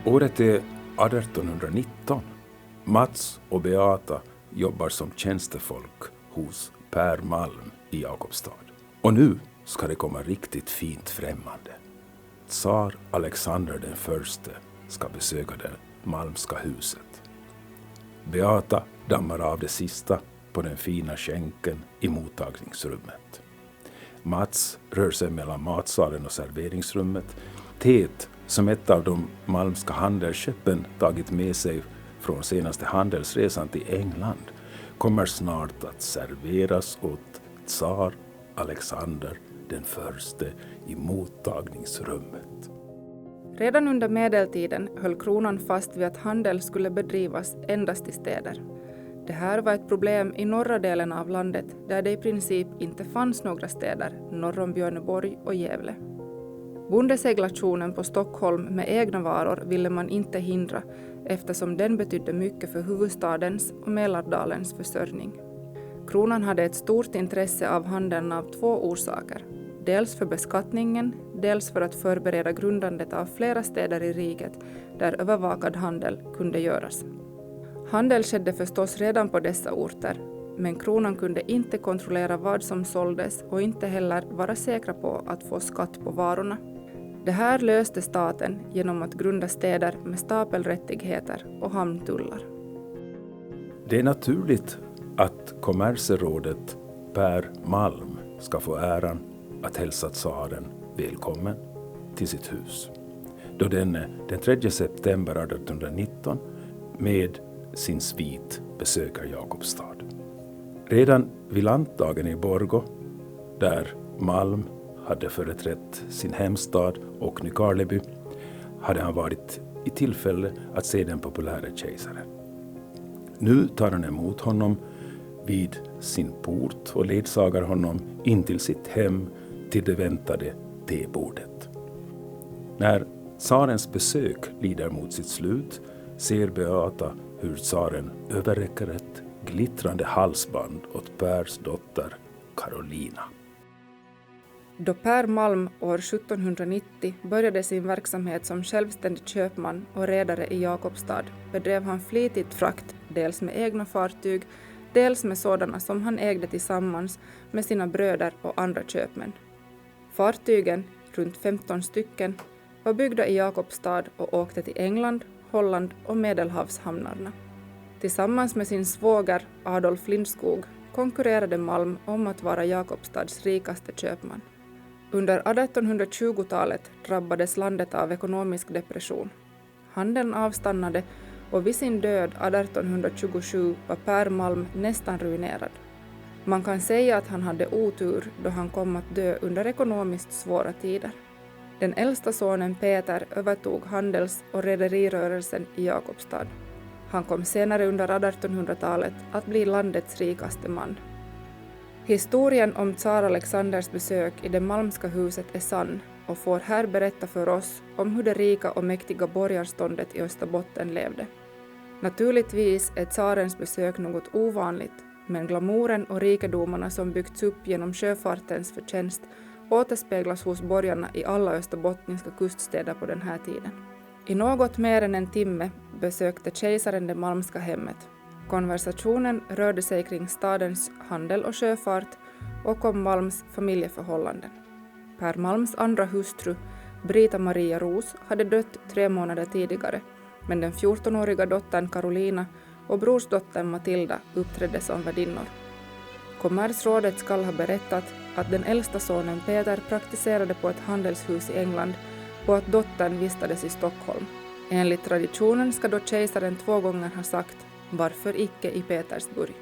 Året är 1819. Mats och Beata jobbar som tjänstefolk hos Per Malm i Jakobstad. Och nu ska det komma riktigt fint främmande. Tsar Alexander den förste ska besöka det Malmska huset. Beata dammar av det sista på den fina skänken i mottagningsrummet. Mats rör sig mellan matsalen och serveringsrummet. Teet, som ett av de malmska handelsskeppen tagit med sig från senaste handelsresan till England, kommer snart att serveras åt tsar Alexander den förste i mottagningsrummet. Redan under medeltiden höll kronan fast vid att handel skulle bedrivas endast i städer. Det här var ett problem i norra delen av landet där det i princip inte fanns några städer norr om Björneborg och Gävle. Bondeseglationen på Stockholm med egna varor ville man inte hindra eftersom den betydde mycket för huvudstadens och Mälardalens försörjning. Kronan hade ett stort intresse av handeln av två orsaker. Dels för beskattningen, dels för att förbereda grundandet av flera städer i riket där övervakad handel kunde göras. Handel skedde förstås redan på dessa orter, men kronan kunde inte kontrollera vad som såldes och inte heller vara säkra på att få skatt på varorna. Det här löste staten genom att grunda städer med stapelrättigheter och hamntullar. Det är naturligt att kommerserådet Per Malm ska få äran att hälsa tsaren välkommen till sitt hus, då den 3 september 1819 med sin svit besöker Jakobstad. Redan vid lantdagen i Borgå, där Malm hade företrätt sin hemstad och Nykarleby, hade han varit i tillfälle att se den populära kejsaren. Nu tar han emot honom vid sin port och ledsagar honom in till sitt hem till det väntade tebordet. När tsarens besök lider mot sitt slut ser Beata hur tsaren överräcker ett glittrande halsband åt Pers dotter Karolina. Då Per Malm år 1790 började sin verksamhet som självständig köpman och redare i Jakobstad bedrev han flitigt frakt, dels med egna fartyg, dels med sådana som han ägde tillsammans med sina bröder och andra köpmän. Fartygen, runt 15 stycken, var byggda i Jakobstad och åkte till England, Holland och Medelhavshamnarna. Tillsammans med sin svåger Adolf Lindskog konkurrerade Malm om att vara Jakobstads rikaste köpman. Under 1820-talet drabbades landet av ekonomisk depression. Handeln avstannade och vid sin död 1827 var Per Malm nästan ruinerad. Man kan säga att han hade otur då han kom att dö under ekonomiskt svåra tider. Den äldsta sonen Peter övertog handels- och rederirörelsen i Jakobstad. Han kom senare under 1800-talet att bli landets rikaste man. Historien om tsar Alexanders besök i det Malmska huset är sann och får här berätta för oss om hur det rika och mäktiga borgarståndet i Österbotten levde. Naturligtvis är tsarens besök något ovanligt, men glamouren och rikedomarna som byggts upp genom sjöfartens förtjänst återspeglas hos borgarna i alla österbottniska kuststäder på den här tiden. I något mer än en timme besökte kejsaren det Malmska hemmet. Konversationen rörde sig kring stadens handel och sjöfart och om Malms familjeförhållanden. Per Malms andra hustru, Brita Maria Ros, hade dött 3 månader tidigare, men den 14-åriga dottern Karolina och brorsdottern Matilda uppträdde som värdinnor. Kommersrådet skall ha berättat att den äldsta sonen Peter praktiserade på ett handelshus i England och att dottern vistades i Stockholm. Enligt traditionen ska då kejsaren 2 gånger ha sagt varför icke i Petersburg.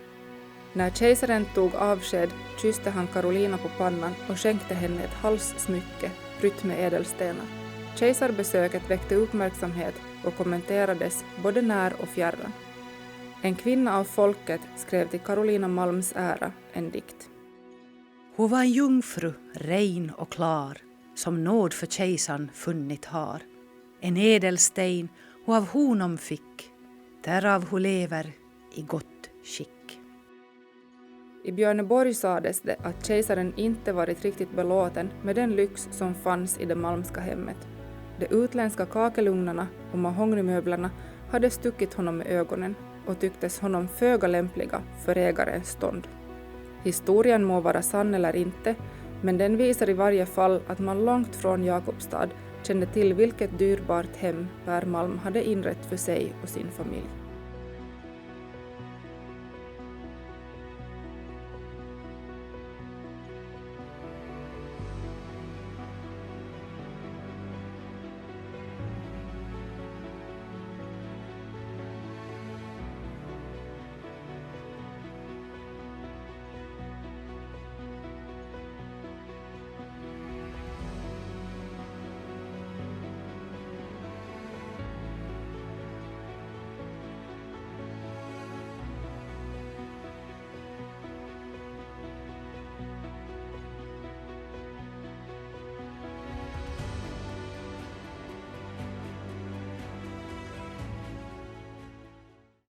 När kejsaren tog avsked kysste han Karolina på pannan och skänkte henne ett halssmycke prytt med ädelstenar. Kejsarbesöket väckte uppmärksamhet och kommenterades både när och fjärran. En kvinna av folket skrev till Karolina Malms ära en dikt. Hon var en jungfru, ren och klar, som nåd för kejsaren funnit har. En ädelsten hon av honom fick, därav hon lever i gott skick. I Björneborg sades det att kejsaren inte varit riktigt belåten med den lyx som fanns i det Malmska hemmet. De utländska kakelugnarna och mahognymöblerna hade stuckit honom med ögonen och tycktes honom föga lämpliga för ägarens stånd. Historien må vara sann eller inte, men den visar i varje fall att man långt från Jakobstad kände till vilket dyrbart hem Per Malm hade inrett för sig och sin familj.